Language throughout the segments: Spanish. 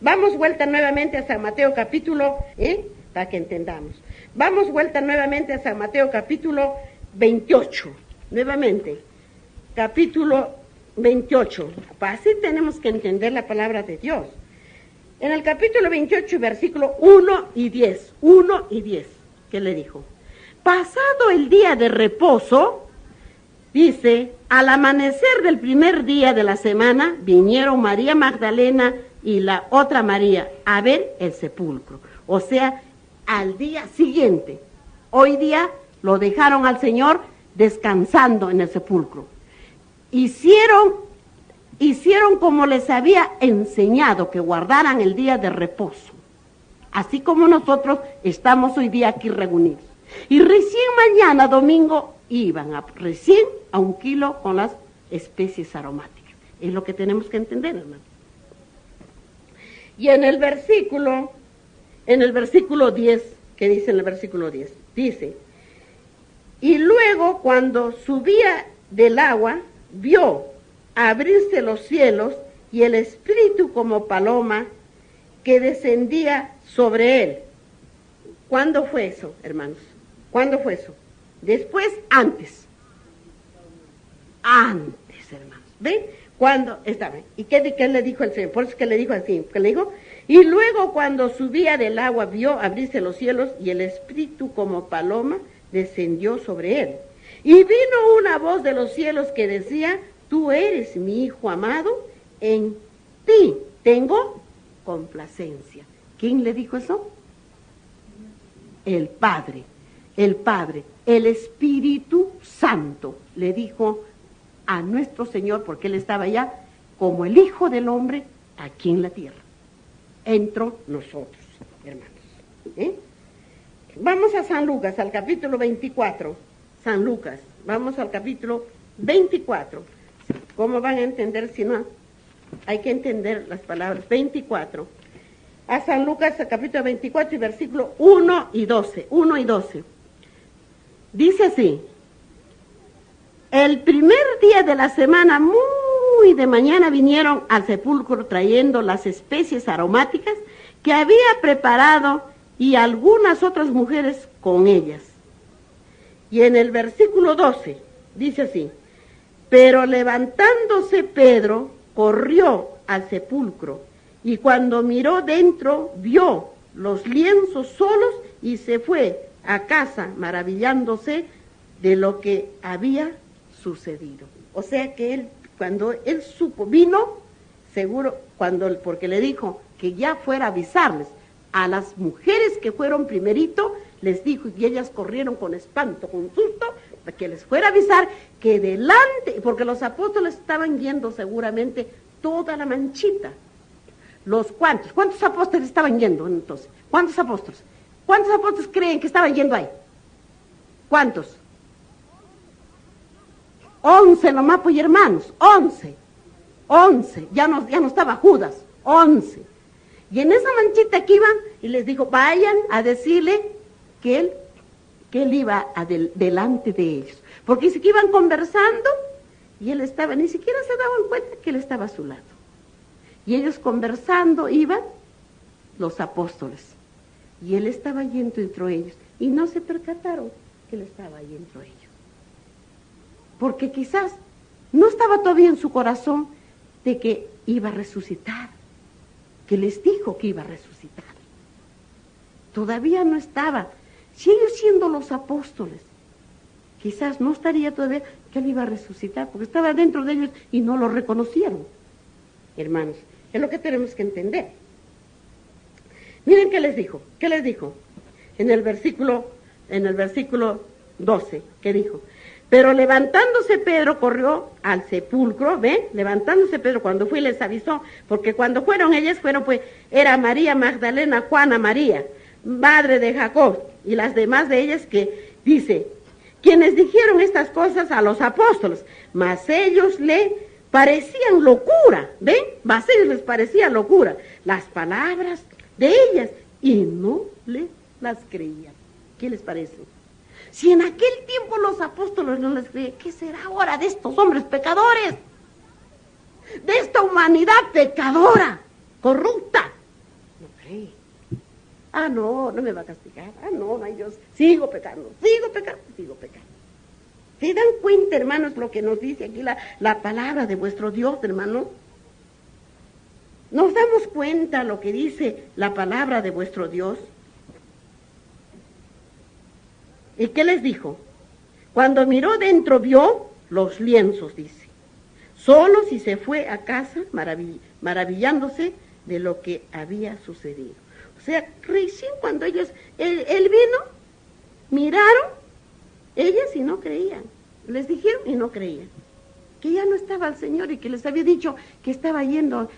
Vamos vuelta nuevamente a San Mateo capítulo, para que entendamos. Vamos vuelta nuevamente a San Mateo capítulo 28, nuevamente, capítulo 28. Así tenemos que entender la palabra de Dios. En el capítulo 28, versículo 1 y 10, ¿qué le dijo? Pasado el día de reposo, dice, al amanecer del primer día de la semana, vinieron María Magdalena y la otra María a ver el sepulcro. O sea, al día siguiente. Hoy día lo dejaron al Señor descansando en el sepulcro. Hicieron como les había enseñado, que guardaran el día de reposo. Así como nosotros estamos hoy día aquí reunidos. Y recién mañana, domingo, iban recién a 1 kilo con las especies aromáticas. Es lo que tenemos que entender, hermano. Y en el versículo 10, ¿qué dice en el versículo 10? Dice, y luego cuando subía del agua, vio abrirse los cielos y el Espíritu como paloma que descendía sobre él. ¿Cuándo fue eso, hermanos? ¿Cuándo fue eso? Después, antes. Antes, hermanos. ¿Ven? Cuando estaba. ¿Y qué le dijo el Señor? Por eso que le dijo así. ¿Qué le dijo? Y luego cuando subía del agua vio abrirse los cielos y el Espíritu como paloma descendió sobre él. Y vino una voz de los cielos que decía, tú eres mi Hijo amado, en ti tengo complacencia. ¿Quién le dijo eso? El Padre, el Espíritu Santo le dijo a nuestro Señor, porque Él estaba allá como el Hijo del Hombre aquí en la tierra, entre nosotros, hermanos. Vamos a San Lucas, al capítulo 24, San Lucas, vamos al capítulo 24. ¿Cómo van a entender si no? Hay que entender las palabras. 24. A San Lucas, al capítulo 24 y versículo 1 y 12. Dice así. El primer día de la semana, muy de mañana, vinieron al sepulcro trayendo las especies aromáticas que había preparado y algunas otras mujeres con ellas. Y en el versículo 12 dice así. Pero levantándose Pedro, corrió al sepulcro, y cuando miró dentro, vio los lienzos solos, y se fue a casa maravillándose de lo que había sucedido. O sea que él, cuando él supo, vino, seguro, porque le dijo que ya fuera a avisarles a las mujeres que fueron primerito, les dijo, y ellas corrieron con espanto, con susto, que les fuera a avisar que delante, porque los apóstoles estaban yendo seguramente toda la manchita. ¿Cuántos apóstoles estaban yendo entonces? ¿Cuántos apóstoles? ¿Cuántos apóstoles creen que estaban yendo ahí? ¿Cuántos? 11 nomás, pues, hermanos, 11, ya no estaba Judas, 11. Y en esa manchita que iban, y les dijo, vayan a decirle que él iba delante de ellos. Porque dice que iban conversando y él estaba, ni siquiera se daban cuenta que él estaba a su lado. Y ellos conversando iban los apóstoles. Y él estaba yendo entre ellos. Y no se percataron que él estaba ahí entre ellos. Porque quizás no estaba todavía en su corazón de que iba a resucitar. Que les dijo que iba a resucitar. Todavía no estaba. Si ellos siendo los apóstoles, quizás no estaría todavía que él iba a resucitar, porque estaba dentro de ellos y no lo reconocieron. Hermanos, es lo que tenemos que entender. Miren qué les dijo. En el versículo 12, ¿qué dijo? Pero levantándose Pedro corrió al sepulcro, ¿ven? Levantándose Pedro cuando fue y les avisó, porque cuando ellas fueron, pues, era María Magdalena, Juana María, madre de Jacob, y las demás de ellas que, dice, quienes dijeron estas cosas a los apóstoles, mas ellos le parecían locura, ¿ven? Mas ellos les parecía locura las palabras de ellas, y no las creían. ¿Qué les parece? Si en aquel tiempo los apóstoles no les creían, ¿qué será ahora de estos hombres pecadores? De esta humanidad pecadora, corrupta, Sí. Ah, no, no me va a castigar. Ah, no, ay Dios, sigo pecando, sigo pecando, sigo pecando. ¿Se dan cuenta, hermanos, lo que nos dice aquí la palabra de vuestro Dios, hermanos? ¿Nos damos cuenta lo que dice la palabra de vuestro Dios? ¿Y qué les dijo? Cuando miró dentro vio los lienzos, dice. Solo si se fue a casa maravillándose de lo que había sucedido. O sea, recién cuando él vino, miraron, ellas y no creían. Les dijeron y no creían. Que ya no estaba el Señor y que les había dicho que estaba yendo,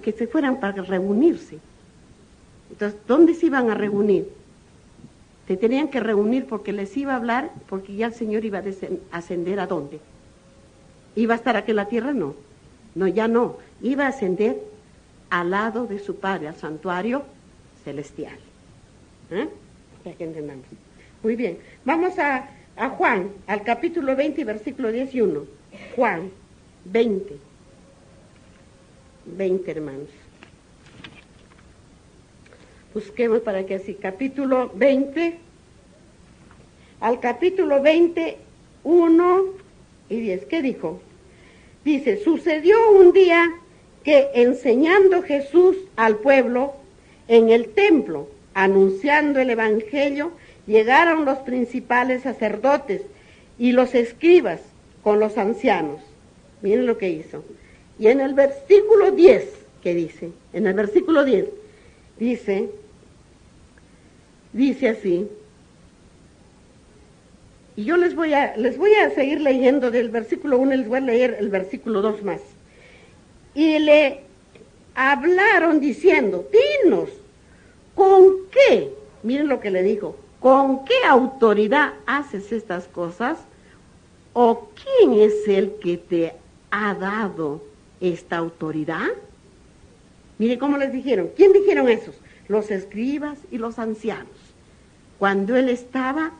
que se fueran para reunirse. Entonces, ¿dónde se iban a reunir? Se tenían que reunir porque les iba a hablar, porque ya el Señor iba a ascender ¿a dónde? ¿Iba a estar aquí en la tierra? No. No, ya no. Iba a ascender al lado de su Padre, al santuario celestial. Para que entendamos. Muy bien. Vamos a Juan, al capítulo 20, versículo 11. Juan 20. 20, hermanos. Busquemos para que así, capítulo 20, al capítulo 20, 1 y 10. ¿Qué dijo? Dice, sucedió un día que enseñando Jesús al pueblo en el templo, anunciando el evangelio, llegaron los principales sacerdotes y los escribas con los ancianos. Miren lo que hizo. Y en el versículo 10, ¿qué dice? En el versículo 10, dice así, y yo les voy a seguir leyendo del versículo 1, les voy a leer el versículo 2 más. Y le hablaron diciendo, dinos, ¿con qué? Miren lo que le dijo, ¿con qué autoridad haces estas cosas? ¿O quién es el que te ha dado esta autoridad? Miren cómo les dijeron. ¿Quién dijeron esos? Los escribas y los ancianos. Cuando él estaba,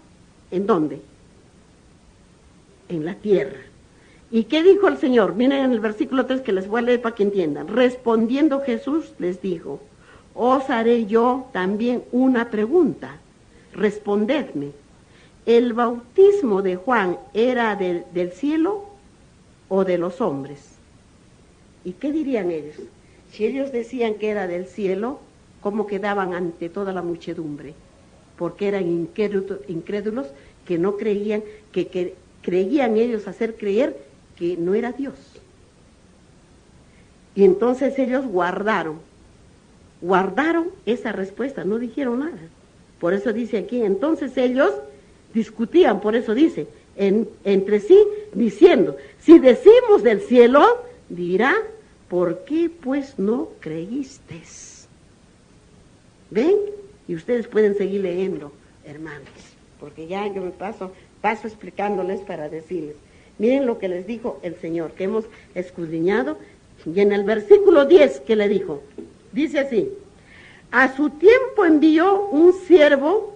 ¿en dónde? En la tierra. ¿Y qué dijo el Señor? Miren en el versículo 3 que les voy a leer para que entiendan. Respondiendo Jesús les dijo, os haré yo también una pregunta. Respondedme. ¿El bautismo de Juan era del cielo o de los hombres? ¿Y qué dirían ellos? Si ellos decían que era del cielo, ¿cómo quedaban ante toda la muchedumbre? Porque eran incrédulos que no creían, que creían ellos hacer creer que no era Dios. Y entonces ellos guardaron esa respuesta, no dijeron nada. Por eso dice aquí, entonces ellos discutían, por eso dice, entre sí, diciendo, si decimos del cielo, dirá, ¿por qué pues no creísteis? ¿Ven? Y ustedes pueden seguir leyendo, hermanos, porque ya yo me paso explicándoles para decirles. Miren lo que les dijo el Señor, que hemos escudriñado, y en el versículo 10 que le dijo, dice así, a su tiempo envió un siervo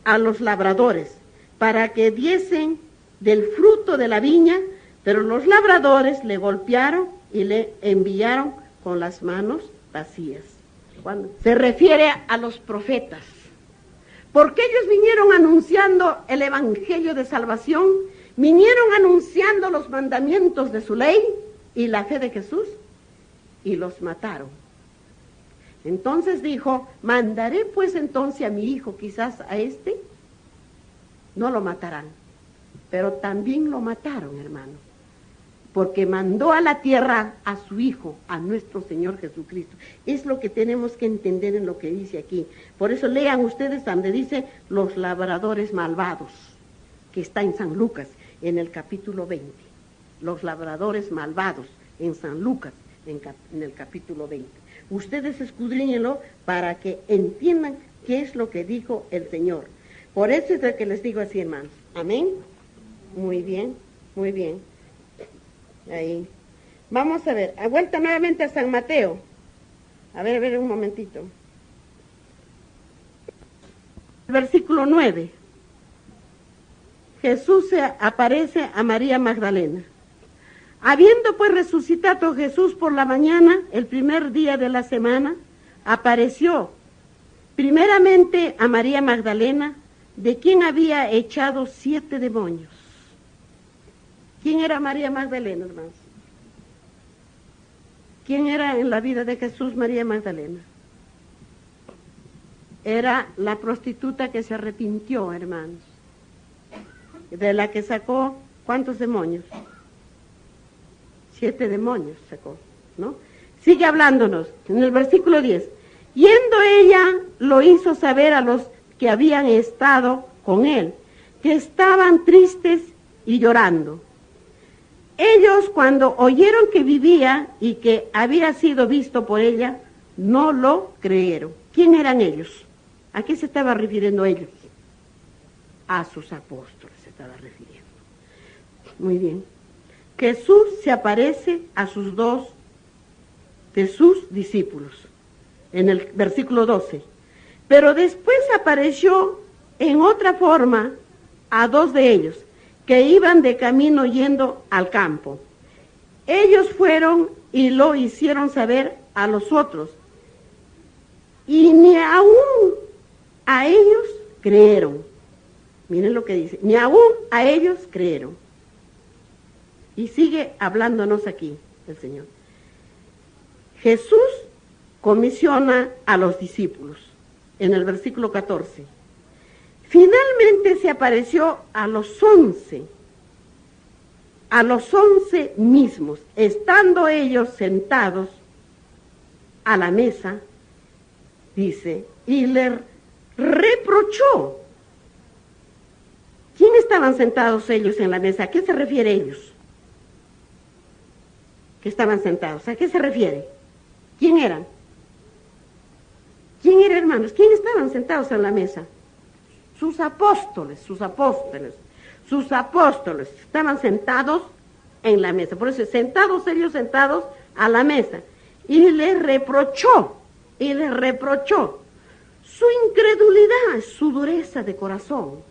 a los labradores para que diesen del fruto de la viña, pero los labradores le golpearon y le enviaron con las manos vacías. Cuando se refiere a los profetas, porque ellos vinieron anunciando el evangelio de salvación, vinieron anunciando los mandamientos de su ley y la fe de Jesús, y los mataron. Entonces dijo, mandaré pues entonces a mi hijo, quizás a este, no lo matarán, pero también lo mataron, hermano, porque mandó a la tierra a su hijo, a nuestro Señor Jesucristo. Es lo que tenemos que entender en lo que dice aquí. Por eso lean ustedes donde dice los labradores malvados, que está en San Lucas, en el capítulo 20. Los labradores malvados, en San Lucas, en el capítulo 20. Ustedes escudriñenlo para que entiendan qué es lo que dijo el Señor. Por eso es lo que les digo así, hermanos. Amén. Muy bien, muy bien. Ahí. Vamos a ver, a vuelta nuevamente a San Mateo. A ver un momentito. Versículo 9. Jesús se aparece a María Magdalena. Habiendo pues resucitado Jesús por la mañana, el primer día de la semana, apareció Primeramente a María Magdalena, de quien había echado 7 demonios. ¿Quién era María Magdalena, hermanos? ¿Quién era en la vida de Jesús María Magdalena? Era la prostituta que se arrepintió, hermanos, de la que sacó, ¿cuántos demonios? 7 demonios sacó, ¿no? Sigue hablándonos en el versículo 10. Yendo ella, lo hizo saber a los que habían estado con él, que estaban tristes y llorando. Ellos, cuando oyeron que vivía y que había sido visto por ella, no lo creyeron. ¿Quién eran ellos? ¿A qué se estaba refiriendo ellos? A sus apóstoles se estaba refiriendo. Muy bien. Jesús se aparece a sus 2 de sus discípulos, en el versículo 12. Pero después apareció en otra forma a 2 de ellos, que iban de camino yendo al campo. Ellos fueron y lo hicieron saber a los otros, y ni aún a ellos creyeron. Miren lo que dice, ni aún a ellos creyeron. Y sigue hablándonos aquí el Señor. Jesús comisiona a los discípulos en el versículo 14. Finalmente se apareció a los 11 mismos, estando ellos sentados a la mesa, dice, y le reprochó. ¿Quién estaban sentados ellos en la mesa? ¿A qué se refiere ellos? Que estaban sentados, ¿a qué se refiere? ¿Quién eran? ¿Quién eran, hermanos? ¿Quién estaban sentados en la mesa? Sus apóstoles estaban sentados en la mesa. Por eso, ellos sentados a la mesa. Y le reprochó su incredulidad, su dureza de corazón.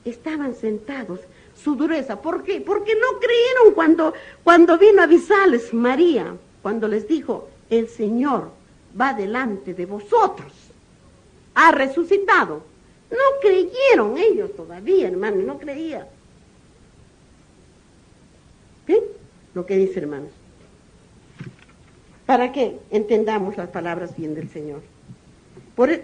Estaban sentados, su dureza. ¿Por qué? Porque no creyeron cuando vino a avisarles María, cuando les dijo, el Señor va delante de vosotros, ha resucitado. No creyeron ellos todavía, hermanos, no creían. ¿Ven lo que dice, hermanos? Para que entendamos las palabras bien del Señor.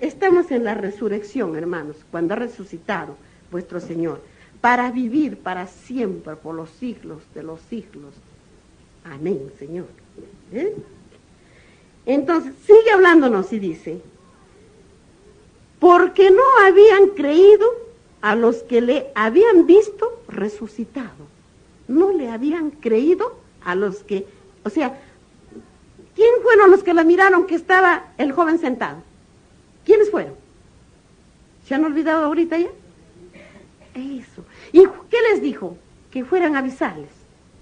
Estamos en la resurrección, hermanos, cuando ha resucitado vuestro Señor, para vivir para siempre, por los siglos de los siglos. Amén, Señor. Entonces, sigue hablándonos y dice, porque no habían creído a los que le habían visto resucitado. No le habían creído a los que, o sea, ¿quién fueron los que la miraron que estaba el joven sentado? ¿Quiénes fueron? ¿Se han olvidado ahorita ya? Eso. ¿Y qué les dijo? Que fueran a avisarles.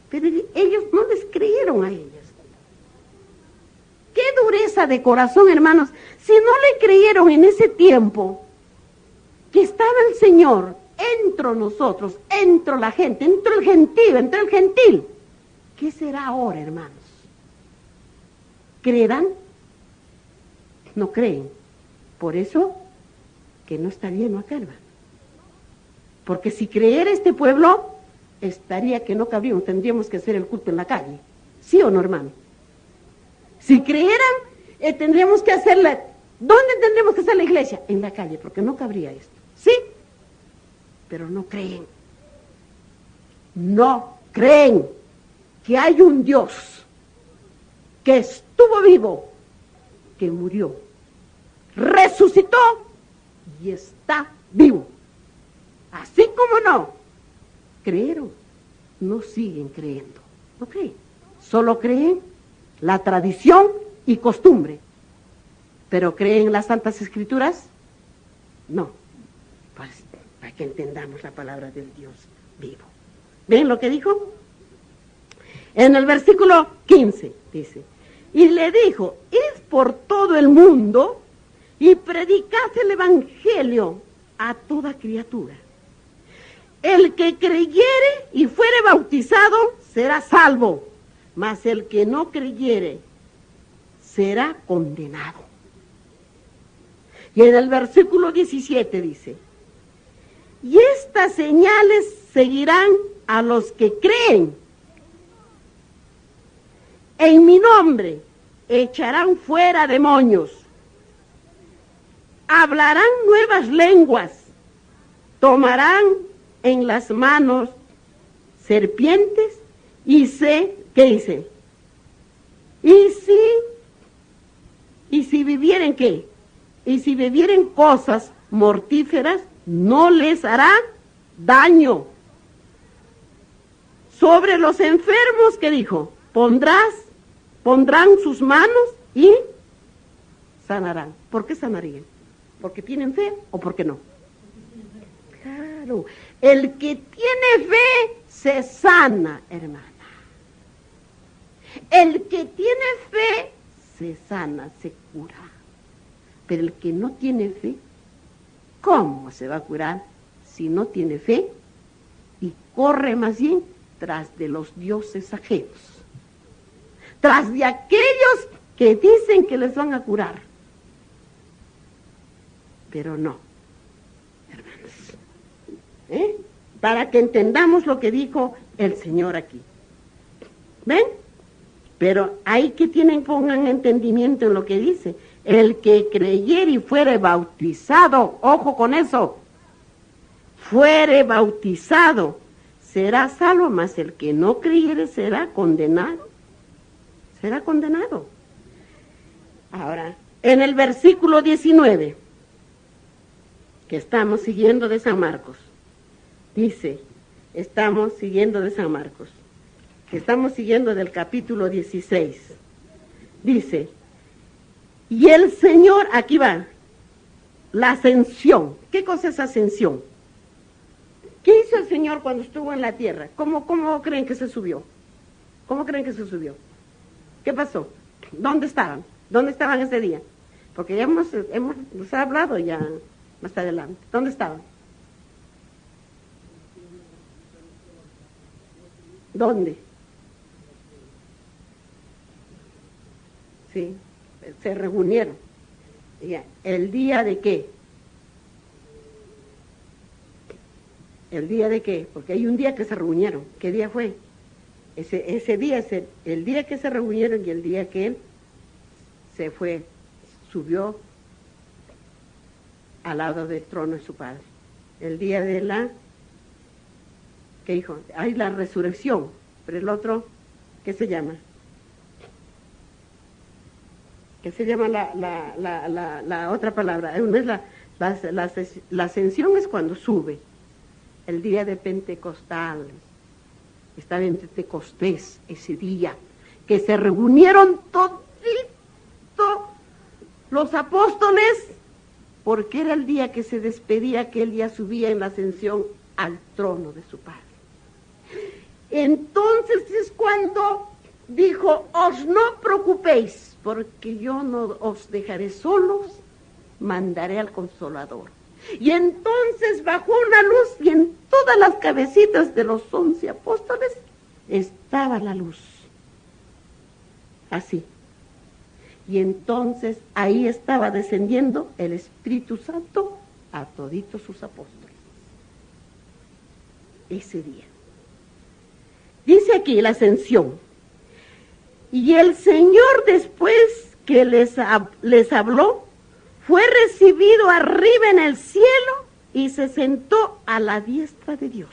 Pero ellos no les creyeron a ellos. Qué dureza de corazón, hermanos. Si no le creyeron en ese tiempo que estaba el Señor entre nosotros, entre la gente, entre el gentil, ¿qué será ahora, hermanos? ¿Creerán? No creen. Por eso que no está lleno acá, hermano. Porque si creyera este pueblo, estaría que no cabríamos, tendríamos que hacer el culto en la calle. ¿Sí o no, hermano? Si creyeran, tendríamos que hacerla. ¿Dónde tendríamos que hacer la iglesia? En la calle, porque no cabría esto. ¿Sí? Pero no creen. No creen que hay un Dios que estuvo vivo, que murió, resucitó y está vivo. Así como no creyeron, no siguen creyendo. No creen. Solo creen la tradición y costumbre. ¿Pero creen las Santas Escrituras? No. Pues, para que entendamos la palabra del Dios vivo. ¿Ven lo que dijo? En el versículo 15 dice, y le dijo, id por todo el mundo y predicad el Evangelio a toda criatura. El que creyere y fuere bautizado será salvo, mas el que no creyere será condenado. Y en el versículo 17 dice, y estas señales seguirán a los que creen. En mi nombre echarán fuera demonios, hablarán nuevas lenguas, tomarán en las manos serpientes y ¿qué dice? Y si vivieren ¿qué? Y si bebieren cosas mortíferas, no les hará daño. Sobre los enfermos, ¿qué dijo? Pondrán sus manos y sanarán. ¿Por qué sanarían? ¿Porque tienen fe o porque no? Claro, el que tiene fe se sana, hermana. El que tiene fe se sana, se cura. Pero el que no tiene fe, ¿cómo se va a curar si no tiene fe? Y corre más bien tras de los dioses ajenos, tras de aquellos que dicen que les van a curar. Pero no, hermanos. Para que entendamos lo que dijo el Señor aquí. ¿Ven? Pero hay que pongan entendimiento en lo que dice. El que creyere y fuere bautizado, ojo con eso, fuere bautizado, será salvo, mas el que no creyere será condenado. Será condenado. Ahora, en el versículo 19, que estamos siguiendo de San Marcos, dice, estamos siguiendo de San Marcos, que estamos siguiendo del capítulo 16, dice, y el Señor, aquí va, la ascensión. ¿Qué cosa es ascensión? ¿Qué hizo el Señor cuando estuvo en la tierra? ¿Cómo creen que se subió? ¿Cómo creen que se subió? ¿Qué pasó? ¿Dónde estaban? ¿Dónde estaban ese día? Porque ya nos ha hablado ya más adelante. ¿Dónde estaban? ¿Dónde? Sí, se reunieron. Ya, ¿el día de qué? ¿El día de qué? Porque hay un día que se reunieron. ¿Qué día fue? Ese día es el día que se reunieron y el día que él se fue, subió al lado del trono de su padre. El día de ¿qué dijo? Hay la resurrección, pero el otro, ¿qué se llama? ¿Qué se llama la otra palabra? Una es la ascensión es cuando sube. El día de Pentecostal, estaba en Pentecostés ese día, que se reunieron todito los apóstoles, porque era el día que se despedía, que él ya subía en la ascensión al trono de su Padre. Entonces es cuando dijo, os no preocupéis, porque yo no os dejaré solos, mandaré al Consolador. Y entonces bajó una luz y en todas las cabecitas de los 11 apóstoles estaba la luz. Así. Y entonces ahí estaba descendiendo el Espíritu Santo a toditos sus apóstoles. Ese día. Dice aquí la ascensión. Y el Señor, después que les habló, fue recibido arriba en el cielo y se sentó a la diestra de Dios.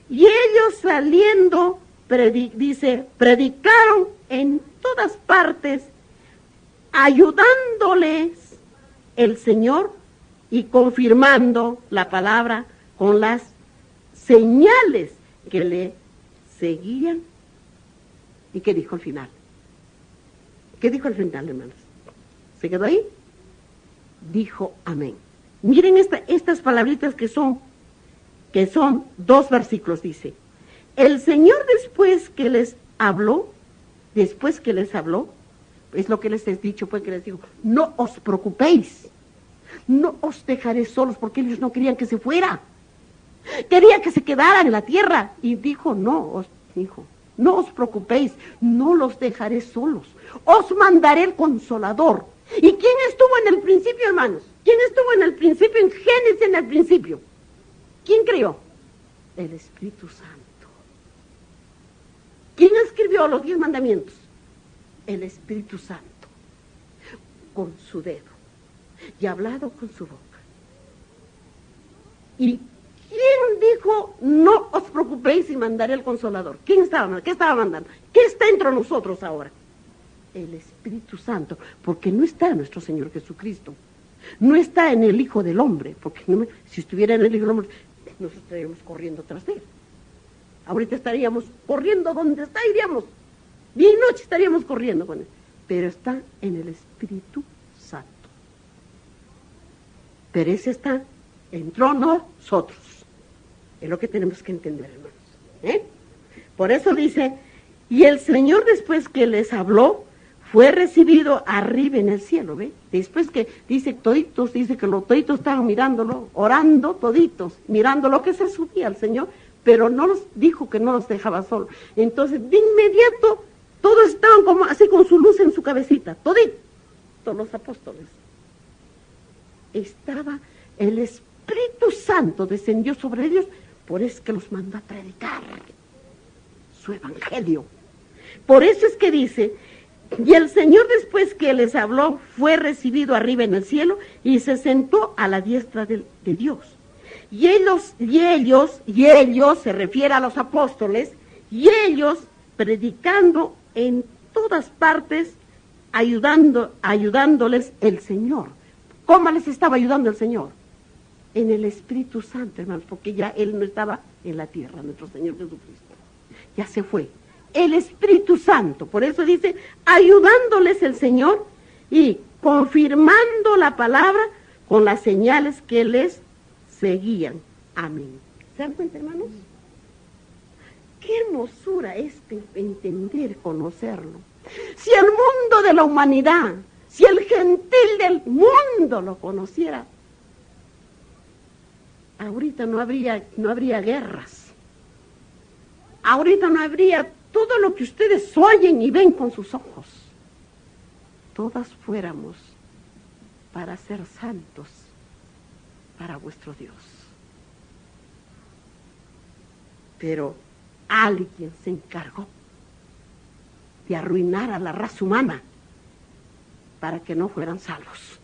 Y ellos saliendo, predicaron en todas partes, ayudándoles el Señor y confirmando la palabra con las señales que le seguían. ¿Y qué dijo al final? ¿Qué dijo al final, hermanos? ¿Se quedó ahí? Dijo amén. Miren estas palabritas que son 2 versículos, dice. El Señor después que les habló, es lo que les he dicho, pues que les digo, no os preocupéis, no os dejaré solos, porque ellos no querían que se fuera, querían que se quedaran en la tierra, y dijo, no os preocupéis, no los dejaré solos, os mandaré el Consolador, ¿Y quién estuvo en el principio, hermanos? ¿Quién estuvo en el principio, en Génesis, en el principio? ¿Quién creó? El Espíritu Santo. ¿Quién escribió los 10 mandamientos? El Espíritu Santo. Con su dedo. Y ha hablado con su boca. ¿Y quién dijo, no os preocupéis y mandaré el Consolador? ¿Quién estaba? ¿Qué estaba mandando? ¿Qué está entre nosotros ahora? El Espíritu Santo, porque no está en nuestro Señor Jesucristo. No está en el Hijo del Hombre, porque si estuviera en el Hijo del Hombre, nosotros estaríamos corriendo tras de él. Ahorita estaríamos corriendo donde está, iríamos. Día y noche estaríamos corriendo con él. Pero está en el Espíritu Santo. Pero ese está entre nosotros. Es lo que tenemos que entender, hermanos. Por eso dice, y el Señor después que les habló, fue recibido arriba en el cielo, ¿ve? Después que dice toditos, dice que los toditos estaban mirándolo, orando toditos, mirando lo que se subía al Señor, pero no los dijo que no los dejaba solos. Entonces, de inmediato, todos estaban como así con su luz en su cabecita, toditos los apóstoles. Estaba el Espíritu Santo, descendió sobre ellos, por eso es que los mandó a predicar su evangelio. Por eso es que dice, y el Señor después que les habló, fue recibido arriba en el cielo y se sentó a la diestra de Dios. Y ellos, se refiere a los apóstoles, y ellos predicando en todas partes, ayudándoles el Señor. ¿Cómo les estaba ayudando el Señor? En el Espíritu Santo, hermanos, porque ya Él no estaba en la tierra, nuestro Señor Jesucristo. Ya se fue. El Espíritu Santo, por eso dice, ayudándoles el Señor y confirmando la palabra con las señales que les seguían. Amén. ¿Se dan cuenta, hermanos? Qué hermosura es entender, conocerlo. Si el mundo de la humanidad, si el gentil del mundo lo conociera, ahorita no habría guerras. Ahorita no habría todo lo que ustedes oyen y ven con sus ojos. Todas fuéramos para ser santos para vuestro Dios. Pero alguien se encargó de arruinar a la raza humana para que no fueran salvos.